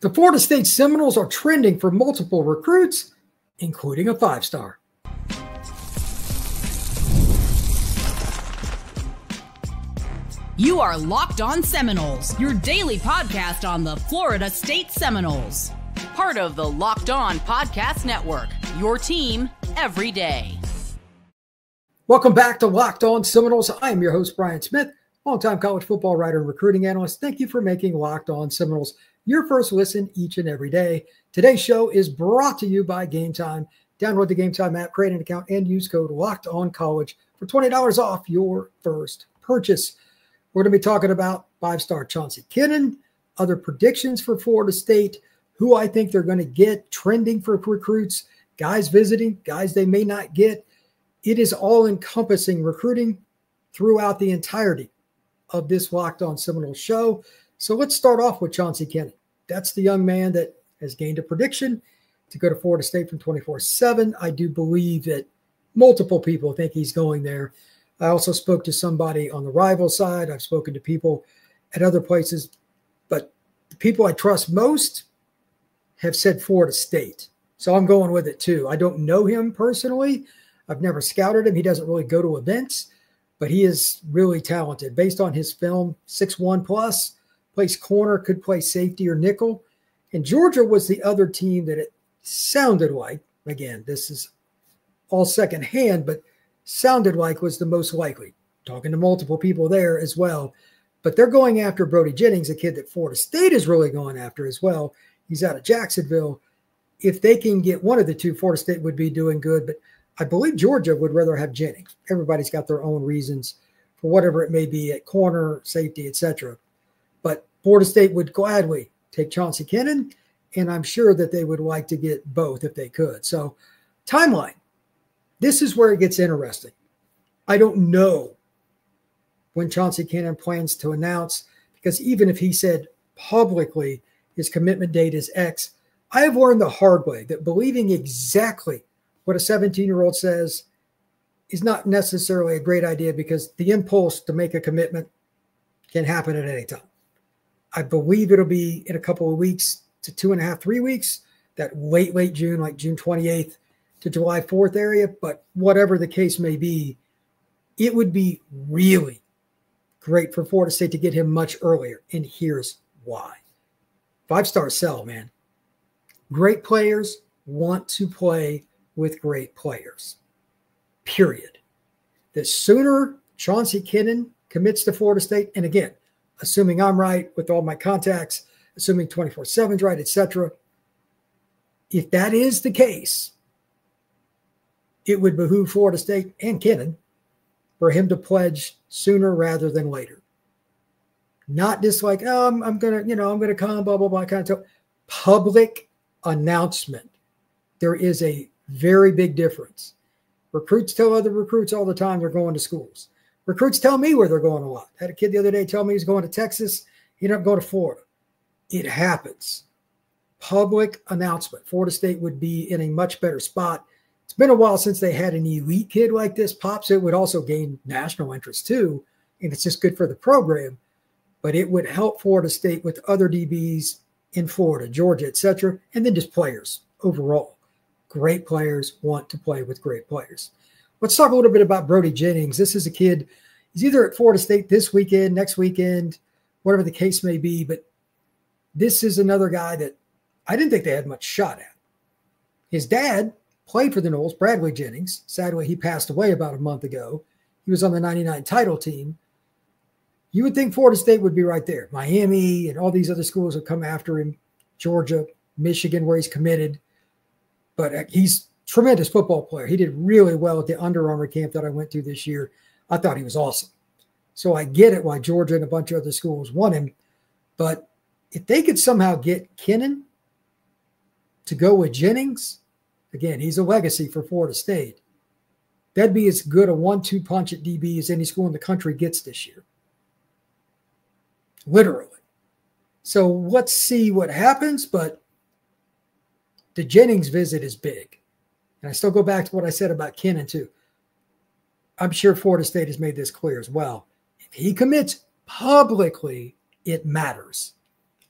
The Florida State Seminoles are trending for multiple recruits, including a 5-star. You are Locked On Seminoles, your daily podcast on the Florida State Seminoles. Part of the Locked On Podcast Network, your team every day. Welcome back to Locked On Seminoles. I am your host, Brian Smith, longtime college football writer and recruiting analyst. Thank you for making Locked On Seminoles your first listen each and every day. Today's show is brought to you by Game Time. Download the Game Time app, create an account, and use code LOCKEDONCollege for $20 off your first purchase. We're going to be talking about 5-star Chauncey Kennon, other predictions for Florida State, who I think they're going to get, trending for recruits, guys visiting, guys they may not get. It is all-encompassing recruiting throughout the entirety of this Locked On Seminoles show. So let's start off with Chauncey Kennon. That's the young man that has gained a prediction to go to Florida State from 24/7. I do believe that multiple people think he's going there. I also spoke to somebody on the rival side. I've spoken to people at other places. But the people I trust most have said Florida State. So I'm going with it too. I don't know him personally. I've never scouted him. He doesn't really go to events, but he is really talented. Based on his film, 6'1 plus, plays corner, could play safety or nickel. And Georgia was the other team that it sounded like, again, this is all secondhand, but sounded like was the most likely. Talking to multiple people there as well. But they're going after Brody Jennings, a kid that Florida State is really going after as well. He's out of Jacksonville. If they can get one of the two, Florida State would be doing good. But I believe Georgia would rather have Jennings. Everybody's got their own reasons for whatever it may be at corner, safety, etc. But Florida State would gladly take Chauncey Kennon, and I'm sure that they would like to get both if they could. So timeline. This is where it gets interesting. I don't know when Chauncey Kennon plans to announce, because even if he said publicly his commitment date is X, I have learned the hard way that believing exactly what a 17-year-old says is not necessarily a great idea, because the impulse to make a commitment can happen at any time. I believe it'll be in a couple of weeks to 2.5, 3 weeks, that late June, like June 28th to July 4th area. But whatever the case may be, it would be really great for Florida State to get him much earlier. And here's why. 5-star sell, man. Great players want to play with great players, period. The sooner Chauncey Kennon commits to Florida State, and again, assuming I'm right with all my contacts, assuming 24/7's right, etc. If that is the case, it would behoove Florida State and Kennon for him to pledge sooner rather than later. Not just like, oh, I'm gonna come, blah, blah, blah, kind of talk. Public announcement. There is a very big difference. Recruits tell other recruits all the time they're going to schools. Recruits tell me where they're going a lot. I had a kid the other day tell me he's going to Texas. He ended up going to Florida. It happens. Public announcement. Florida State would be in a much better spot. It's been a while since they had an elite kid like this pop, so it would also gain national interest too, and it's just good for the program. But it would help Florida State with other DBs in Florida, Georgia, etc., and then just players overall. Great players want to play with great players. Let's talk a little bit about Brody Jennings. This is a kid, he's either at Florida State this weekend, next weekend, whatever the case may be, but this is another guy that I didn't think they had much shot at. His dad played for the Noles, Brody Jennings. Sadly, he passed away about a month ago. He was on the 99 title team. You would think Florida State would be right there. Miami and all these other schools would come after him. Georgia, Michigan, where he's committed. But he's a tremendous football player. He did really well at the Under Armour camp that I went to this year. I thought he was awesome. So I get it why Georgia and a bunch of other schools want him. But if they could somehow get Kennon to go with Jennings, again, he's a legacy for Florida State. That'd be as good a 1-2 punch at DB as any school in the country gets this year. Literally. So let's see what happens, but the Jennings visit is big. And I still go back to what I said about Kennon too. I'm sure Florida State has made this clear as well. If he commits publicly, it matters.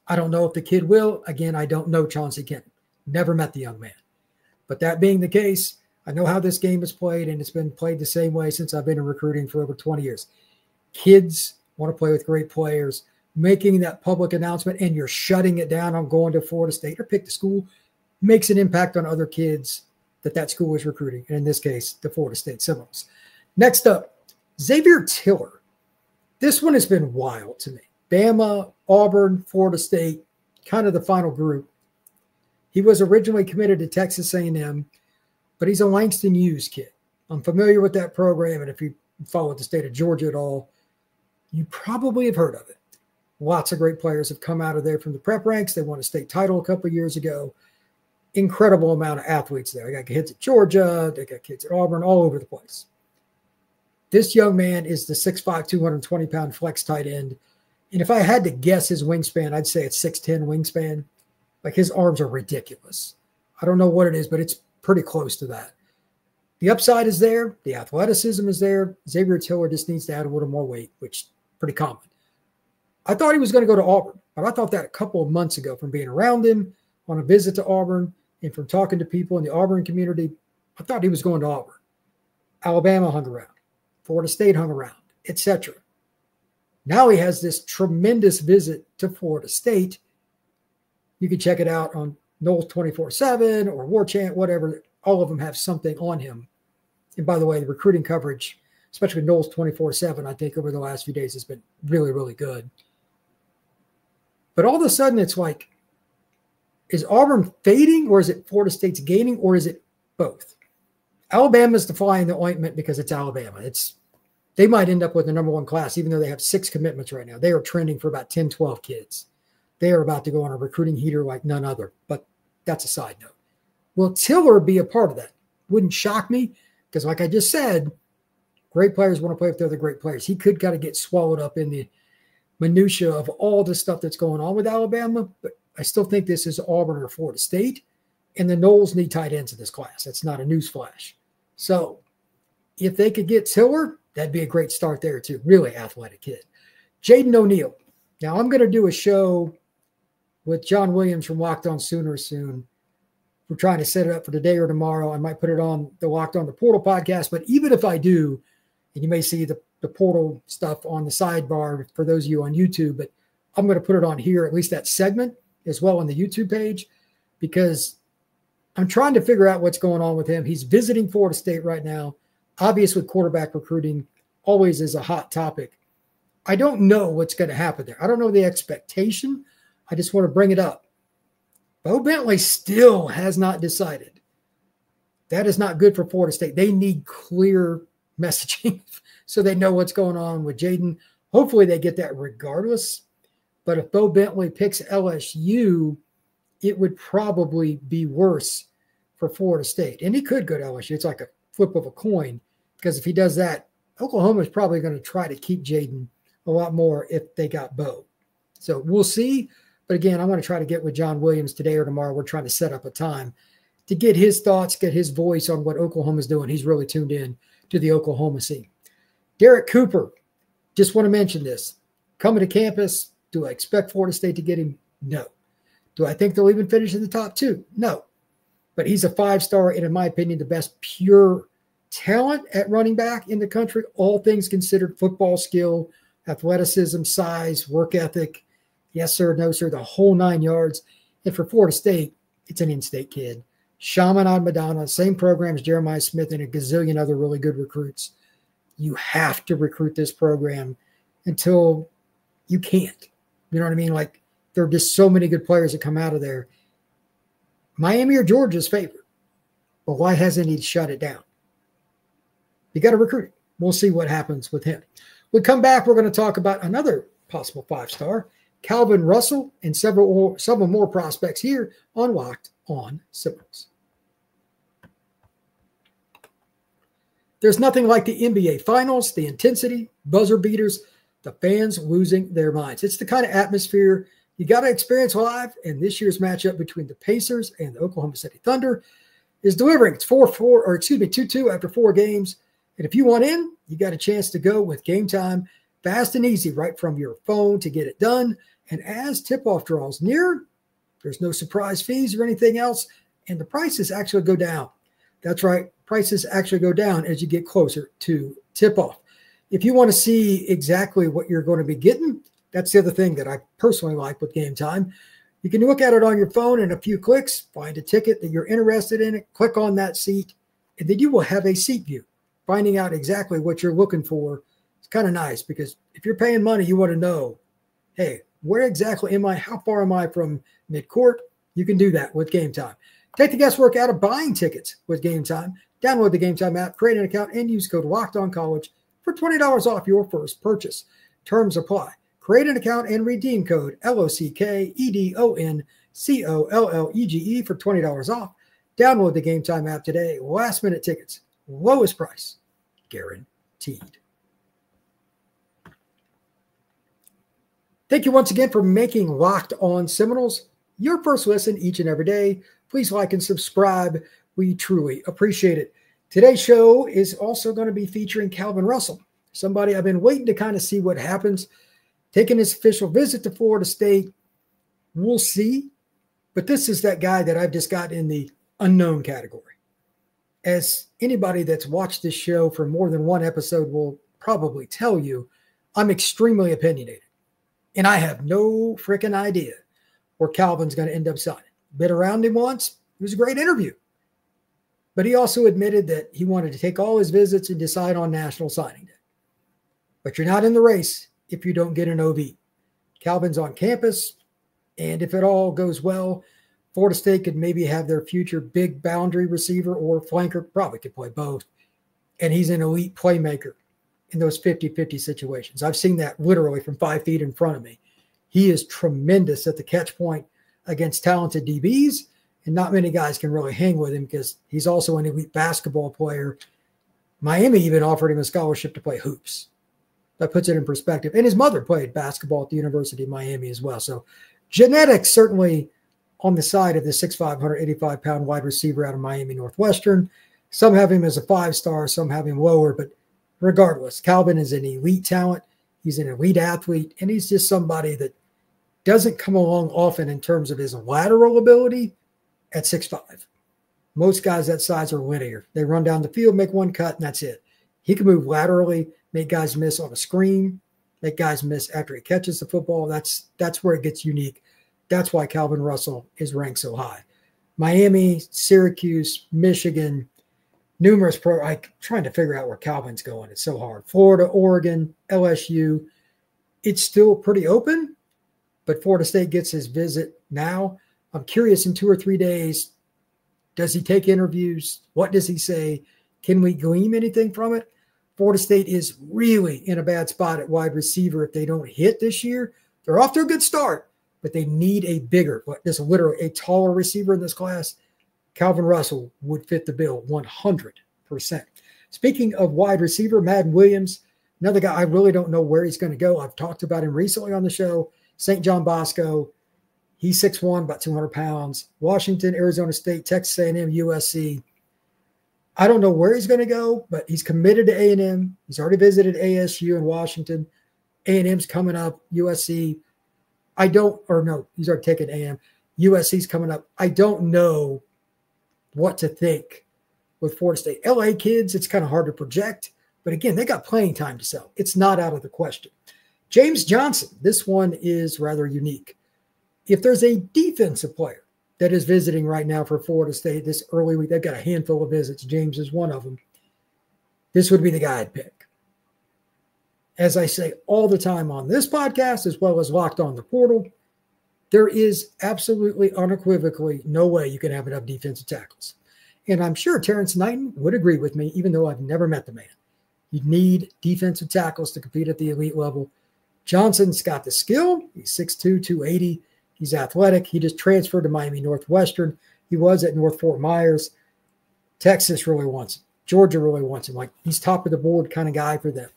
I don't know if the kid will. Again, I don't know Chauncey Kennon. Never met the young man. But that being the case, I know how this game is played, and it's been played the same way since I've been in recruiting for over 20 years. Kids want to play with great players. Making that public announcement and you're shutting it down on going to Florida State or pick the school makes an impact on other kids that school is recruiting, and in this case, the Florida State Seminoles. Next up, Xavier Tiller. This one has been wild to me. Bama, Auburn, Florida State, kind of the final group. He was originally committed to Texas A&M, but he's a Langston Hughes kid. I'm familiar with that program, and if you follow the state of Georgia at all, you probably have heard of it. Lots of great players have come out of there from the prep ranks. They won a state title a couple of years ago. Incredible amount of athletes there. They got kids at Georgia. They got kids at Auburn, all over the place. This young man is the 6'5", 220-pound flex tight end. And if I had to guess his wingspan, I'd say it's 6'10" wingspan. Like, his arms are ridiculous. I don't know what it is, but it's pretty close to that. The upside is there. The athleticism is there. Xavier Tiller just needs to add a little more weight, which is pretty common. I thought he was going to go to Auburn, but I thought that a couple of months ago from being around him on a visit to Auburn and from talking to people in the Auburn community. I thought he was going to Auburn. Alabama hung around. Florida State hung around, etc. Now he has this tremendous visit to Florida State. You can check it out on Noles 24/7 or War Chant, whatever. All of them have something on him. And by the way, the recruiting coverage, especially Noles 24/7, I think over the last few days has been really, really good. But all of a sudden, it's like, is Auburn fading, or is it Florida State's gaining, or is it both? Alabama's the fly in the ointment because it's Alabama. They might end up with the #1 class, even though they have 6 commitments right now. They are trending for about 10, 12 kids. They are about to go on a recruiting heater like none other, but that's a side note. Will Tiller be a part of that? Wouldn't shock me, because like I just said, great players want to play with the other great players. He could kind of get swallowed up in the minutia of all the stuff that's going on with Alabama, but I still think this is Auburn or Florida State, and the Noles need tight ends in this class. That's not a newsflash. So if they could get Tiller, that'd be a great start there too. Really athletic kid. Jaden O'Neal. Now I'm going to do a show with John Williams from Locked On Sooners soon. We're trying to set it up for today or tomorrow. I might put it on the Locked On the Portal podcast, but even if I do, and you may see the portal stuff on the sidebar for those of you on YouTube, but I'm going to put it on here, at least that segment, as well on the YouTube page, because I'm trying to figure out what's going on with him. He's visiting Florida State right now. Obvious with quarterback recruiting always is a hot topic. I don't know what's going to happen there. I don't know the expectation. I just want to bring it up. Bo Bentley still has not decided. That is not good for Florida State. They need clear messaging so they know what's going on with Jaden. Hopefully they get that regardless. But if Bo Bentley picks LSU, it would probably be worse for Florida State. And he could go to LSU. It's like a flip of a coin, because if he does that, Oklahoma is probably going to try to keep Jaden a lot more if they got Bo. So we'll see. But again, I'm going to try to get with John Williams today or tomorrow. We're trying to set up a time to get his thoughts, get his voice on what Oklahoma's doing. He's really tuned in to the Oklahoma scene. Derek Cooper, just want to mention this. Coming to campus, do I expect Florida State to get him? No. Do I think they'll even finish in the top 2? No. But he's a 5-star and, in my opinion, the best pure talent at running back in the country, all things considered: football skill, athleticism, size, work ethic. Yes, sir, no, sir, the whole 9 yards. And for Florida State, it's an in-state kid. Chaminade Madonna, same program as Jeremiah Smith and a gazillion other really good recruits. You have to recruit this program until you can't. You know what I mean? Like, there are just so many good players that come out of there. Miami or Georgia's favorite. But why hasn't he shut it down? You got to recruit him. We'll see what happens with him. When we come back, we're going to talk about another possible 5-star, Calvin Russell, and several more prospects here on Locked On Seminoles. There's nothing like the NBA Finals, the intensity, buzzer beaters, the fans losing their minds. It's the kind of atmosphere you got to experience live, and this year's matchup between the Pacers and the Oklahoma City Thunder is delivering. It's 2-2 after 4 games. And if you want in, you got a chance to go with Game Time, fast and easy, right from your phone to get it done. And as tip-off draws near, there's no surprise fees or anything else, and the prices actually go down. That's right, prices actually go down as you get closer to tip-off. If you want to see exactly what you're going to be getting, that's the other thing that I personally like with Game Time. You can look at it on your phone in a few clicks, find a ticket that you're interested in, click on that seat, and then you will have a seat view. Finding out exactly what you're looking for is kind of nice, because if you're paying money, you want to know, hey, where exactly am I? How far am I from midcourt? You can do that with Game Time. Take the guesswork out of buying tickets with Game Time. Download the Game Time app, create an account, and use code LOCKEDONCollege for $20 off your first purchase. Terms apply. Create an account and redeem code LOCKEDONCOLLEGE for $20 off. Download the Game Time app today. Last minute tickets, lowest price, guaranteed. Thank you once again for making Locked On Seminoles your first listen each and every day. Please like and subscribe. We truly appreciate it. Today's show is also going to be featuring Calvin Russell, somebody I've been waiting to kind of see what happens. Taking his official visit to Florida State. We'll see. But this is that guy that I've just got in the unknown category. As anybody that's watched this show for more than one episode will probably tell you, I'm extremely opinionated. And I have no freaking idea where Calvin's going to end up signing. Been around him once. It was a great interview. But he also admitted that he wanted to take all his visits and decide on National Signing Day. But you're not in the race if you don't get an OV. Calvin's on campus, and if it all goes well, Florida State could maybe have their future big boundary receiver or flanker, probably could play both, and he's an elite playmaker in those 50-50 situations. I've seen that literally from 5 feet in front of me. He is tremendous at the catch point against talented DBs, and not many guys can really hang with him because he's also an elite basketball player. Miami even offered him a scholarship to play hoops. That puts it in perspective. And his mother played basketball at the University of Miami as well. So genetics certainly on the side of the 6'5", 185-pound wide receiver out of Miami Northwestern. Some have him as a 5-star, some have him lower. But regardless, Calvin is an elite talent. He's an elite athlete. And he's just somebody that doesn't come along often in terms of his lateral ability at 6'5". Most guys that size are linear. They run down the field, make one cut, and that's it. He can move laterally, make guys miss on a screen, make guys miss after he catches the football. That's where it gets unique. That's why Calvin Russell is ranked so high. Miami, Syracuse, Michigan, numerous I'm trying to figure out where Calvin's going. It's so hard. Florida, Oregon, LSU. It's still pretty open, but Florida State gets his visit now. I'm curious in 2 or 3 days, does he take interviews? What does he say? Can we glean anything from it? Florida State is really in a bad spot at wide receiver if they don't hit this year. They're off to a good start, but they need a bigger, this literally a taller receiver in this class. Calvin Russell would fit the bill 100%. Speaking of wide receiver, Madden Williams, another guy I really don't know where he's going to go. I've talked about him recently on the show. St. John Bosco. He's 6'1", about 200 pounds. Washington, Arizona State, Texas A&M, USC. I don't know where he's going to go, but he's committed to A&M. He's already visited ASU in Washington. A&M's coming up. USC. He's already taken A&M. USC's coming up. I don't know what to think with Florida State. LA kids, it's kind of hard to project. But again, they got playing time to sell. It's not out of the question. James Johnson, this one is rather unique. If there's a defensive player that is visiting right now for Florida State this early week, they've got a handful of visits. James is one of them. This would be the guy I'd pick. As I say all the time on this podcast, as well as Locked On the Portal, there is absolutely unequivocally no way you can have enough defensive tackles. And I'm sure Terrence Knighton would agree with me, even though I've never met the man. You need defensive tackles to compete at the elite level. Johnson's got the skill. He's 6'2", 280. He's athletic. He just transferred to Miami Northwestern. He was at North Fort Myers. Texas really wants him. Georgia really wants him. Like, he's top of the board kind of guy for them.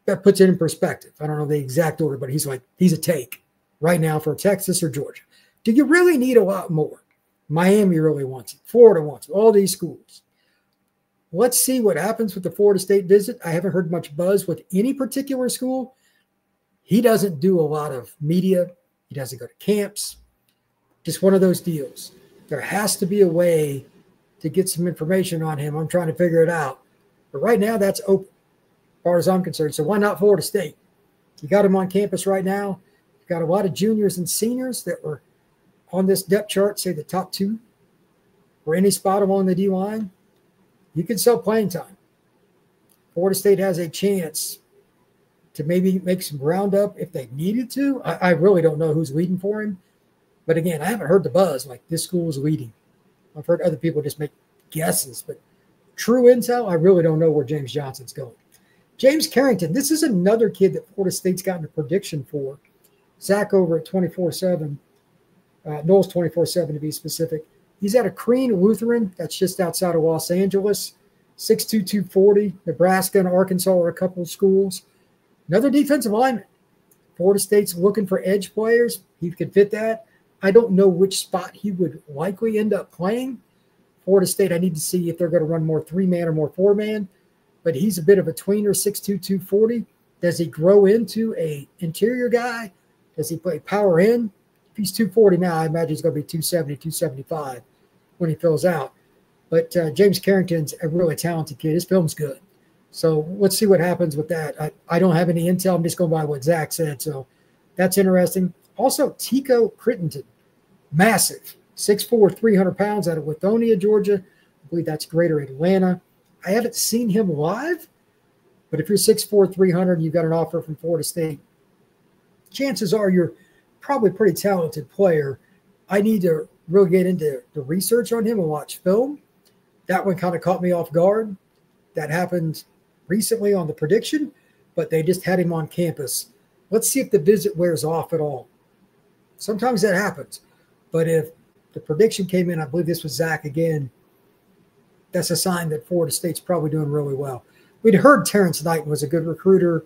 That puts it in perspective. I don't know the exact order, but he's a take right now for Texas or Georgia. Do you really need a lot more? Miami really wants him. Florida wants him. All these schools. Let's see what happens with the Florida State visit. I haven't heard much buzz with any particular school. He doesn't do a lot of media. He doesn't go to camps. Just one of those deals. There has to be a way to get some information on him. I'm trying to figure it out. But right now, that's open, as far as I'm concerned. So why not Florida State? You got him on campus right now. You've got a lot of juniors and seniors that were on this depth chart, say the top 2, or any spot along the D-line. You can sell playing time. Florida State has a chance to maybe make some ground up if they needed to. I really don't know who's leading for him. But again, I haven't heard the buzz like this school is leading. I've heard other people just make guesses. But true intel, I really don't know where James Johnson's going. James Carrington, this is another kid that Florida State's gotten a prediction for. Zach over at 24/7, Knowles 24/7 to be specific. He's at a Crean Lutheran that's just outside of Los Angeles. 6'2", 240. Nebraska and Arkansas are a couple of schools. Another defensive lineman. Florida State's looking for edge players. He could fit that. I don't know which spot he would likely end up playing. Florida State, I need to see if they're going to run more 3-man or more 4-man. But he's a bit of a tweener, 6'2", 240. Does he grow into an interior guy? Does he play power in? If he's 240 now, I imagine he's going to be 270, 275 when he fills out. But James Carrington's a really talented kid. His film's good. So let's see what happens with that. I don't have any intel. I'm just going by what Zach said. So that's interesting. Also, Tico Crittenton, massive, 6'4", 300 pounds out of Lithonia, Georgia. I believe that's Greater Atlanta. I haven't seen him live, but if you're 6'4", 300 and you've got an offer from Florida State, chances are you're probably a pretty talented player. I need to really get into the research on him and watch film. That one kind of caught me off guard. That happened recently on the prediction, but they just had him on campus. Let's see if the visit wears off at all. Sometimes that happens. But if the prediction came in, I believe this was Zach again, that's a sign that Florida State's probably doing really well. We'd heard Terrence Knighton was a good recruiter.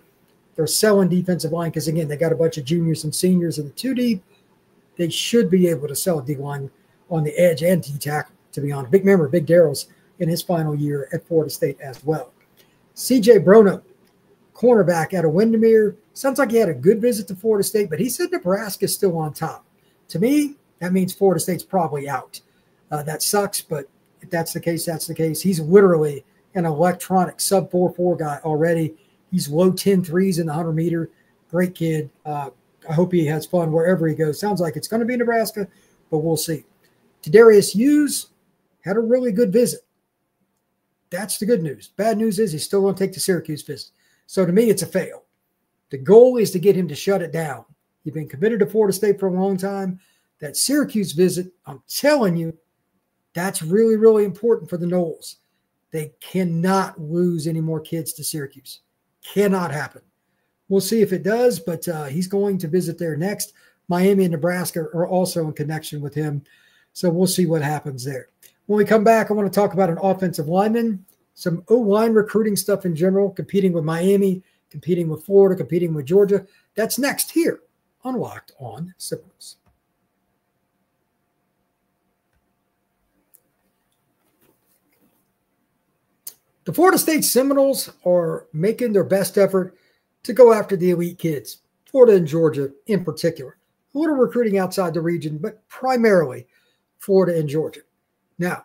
They're selling defensive line because, again, they got a bunch of juniors and seniors in the 2 deep. They should be able to sell D-line on the edge and D-tackle, to be honest. Big member, Big Darrell's in his final year at Florida State as well. C.J. Brono, cornerback out of Windermere. Sounds like he had a good visit to Florida State, but he said Nebraska's still on top. To me, that means Florida State's probably out. That sucks, but if that's the case, that's the case. He's literally an electronic sub 4.4 guy already. He's low 10 threes in the 100-meter. Great kid. I hope he has fun wherever he goes. Sounds like it's going to be Nebraska, but we'll see. Tadarius Hughes had a really good visit. That's the good news. Bad news is he's still going to take the Syracuse visit. So to me, it's a fail. The goal is to get him to shut it down. He's been committed to Florida State for a long time. That Syracuse visit, I'm telling you, that's really, really important for the Noles. They cannot lose any more kids to Syracuse. Cannot happen. We'll see if it does, but he's going to visit there next. Miami and Nebraska are also in connection with him, so we'll see what happens there. When we come back, I want to talk about an offensive lineman, some O-line recruiting stuff in general, competing with Miami, competing with Florida, competing with Georgia. That's next here on Locked On Seminoles. The Florida State Seminoles are making their best effort to go after the elite kids, Florida and Georgia in particular. A little recruiting outside the region, but primarily Florida and Georgia. Now,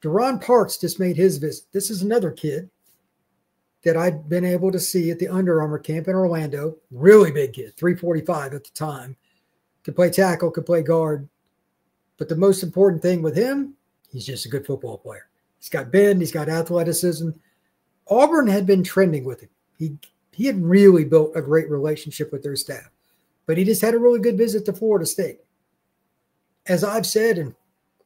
Deron Parks just made his visit. This is another kid that I'd been able to see at the Under Armour camp in Orlando. Really big kid, 345 at the time. Could play tackle, could play guard. But the most important thing with him, he's just a good football player. He's got bend. He's got athleticism. Auburn had been trending with him. He had really built a great relationship with their staff. But he just had a really good visit to Florida State. As I've said, and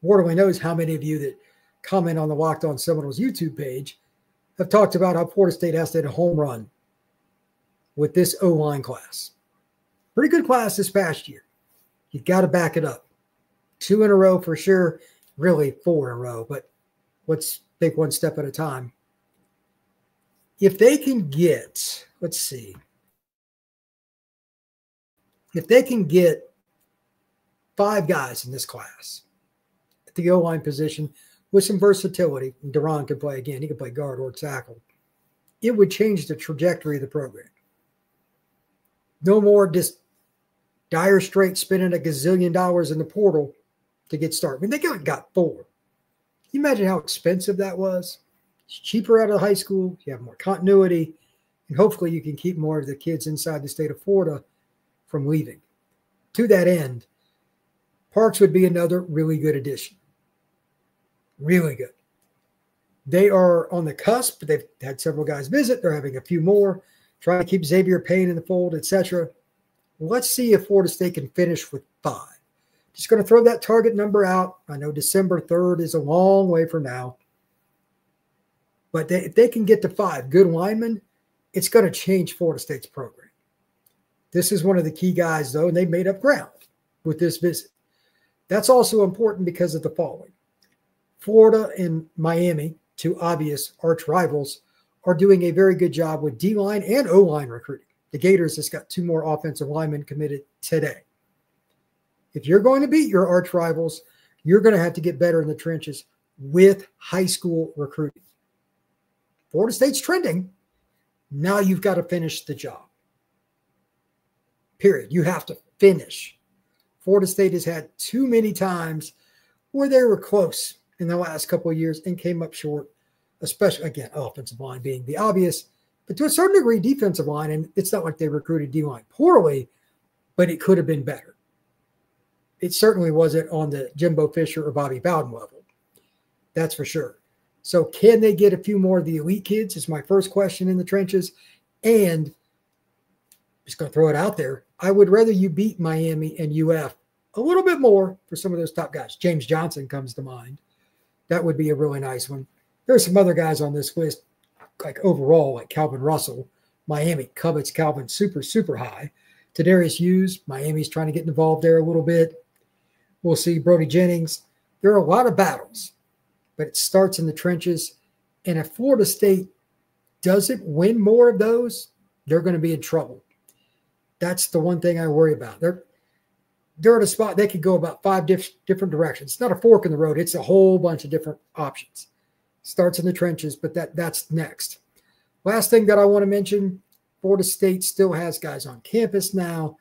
Lord only knows how many of you that comment on the Locked On Seminoles YouTube page have talked about how Florida State has to hit a home run with this O-line class. Pretty good class this past year. You've got to back it up. 2 in a row for sure. Really 4 in a row, but let's take one step at a time. If they can get, let's see, if they can get 5 guys in this class at the O-line position with some versatility, and Deron could play again, he could play guard or tackle, it would change the trajectory of the program. No more just dire straits spending $1 gazillion in the portal to get started. I mean, they got 4. Can you imagine how expensive that was? It's cheaper out of high school. You have more continuity. And hopefully you can keep more of the kids inside the state of Florida from leaving. To that end, Parks would be another really good addition. Really good. They are on the cusp. They've had several guys visit. They're having a few more, trying to keep Xavier Payne in the fold, etc. Let's see if Florida State can finish with 5. Just going to throw that target number out. I know December 3rd is a long way from now. But if they can get to 5 good linemen, it's going to change Florida State's program. This is one of the key guys, though, and they made up ground with this visit. That's also important because of the following. Florida and Miami, 2 obvious arch rivals, are doing a very good job with D-line and O-line recruiting. The Gators just got 2 more offensive linemen committed today. If you're going to beat your arch rivals, you're going to have to get better in the trenches with high school recruiting. Florida State's trending. Now you've got to finish the job. Period. You have to finish. Florida State has had too many times where they were close in the last couple of years and came up short, especially, again, offensive line being the obvious, but to a certain degree, defensive line. And it's not like they recruited D-line poorly, but it could have been better. It certainly wasn't on the Jimbo Fisher or Bobby Bowden level. That's for sure. So can they get a few more of the elite kids is my first question in the trenches. And just going to throw it out there, I would rather you beat Miami and UF a little bit more for some of those top guys. James Johnson comes to mind. That would be a really nice one. There are some other guys on this list, like overall, like Calvin Russell. Miami covets Calvin super, super high. Tadarius Hughes, Miami's trying to get involved there a little bit. We'll see Brody Jennings. There are a lot of battles, but it starts in the trenches. And if Florida State doesn't win more of those, they're going to be in trouble. That's the one thing I worry about. They're at a spot they could go about 5 different directions. It's not a fork in the road. It's a whole bunch of different options. Starts in the trenches, but that's next. Last thing that I want to mention, Florida State still has guys on campus now.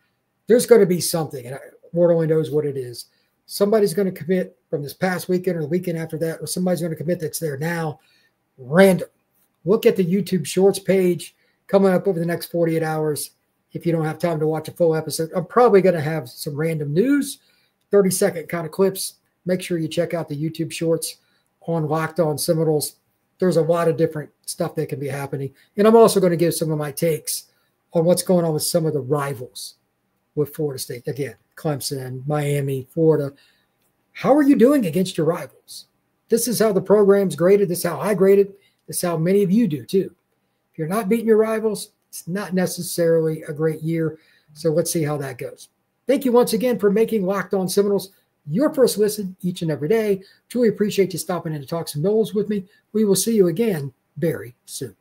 There's going to be something, and Lord only knows what it is. Somebody's going to commit from this past weekend or the weekend after that, or somebody's going to commit that's there now. Random. Look at the YouTube Shorts page coming up over the next 48 hours. If you don't have time to watch a full episode, I'm probably going to have some random news, 30-second kind of clips. Make sure you check out the YouTube Shorts on Locked On Seminoles. There's a lot of different stuff that can be happening. And I'm also going to give some of my takes on what's going on with some of the rivals with Florida State. Again, Clemson, Miami, Florida. How are you doing against your rivals? This is how the program's graded. This is how I grade it. This is how many of you do too. If you're not beating your rivals, it's not necessarily a great year. So let's see how that goes. Thank you once again for making Locked On Seminoles your first listen each and every day. Truly appreciate you stopping in to talk some Noles with me. We will see you again very soon.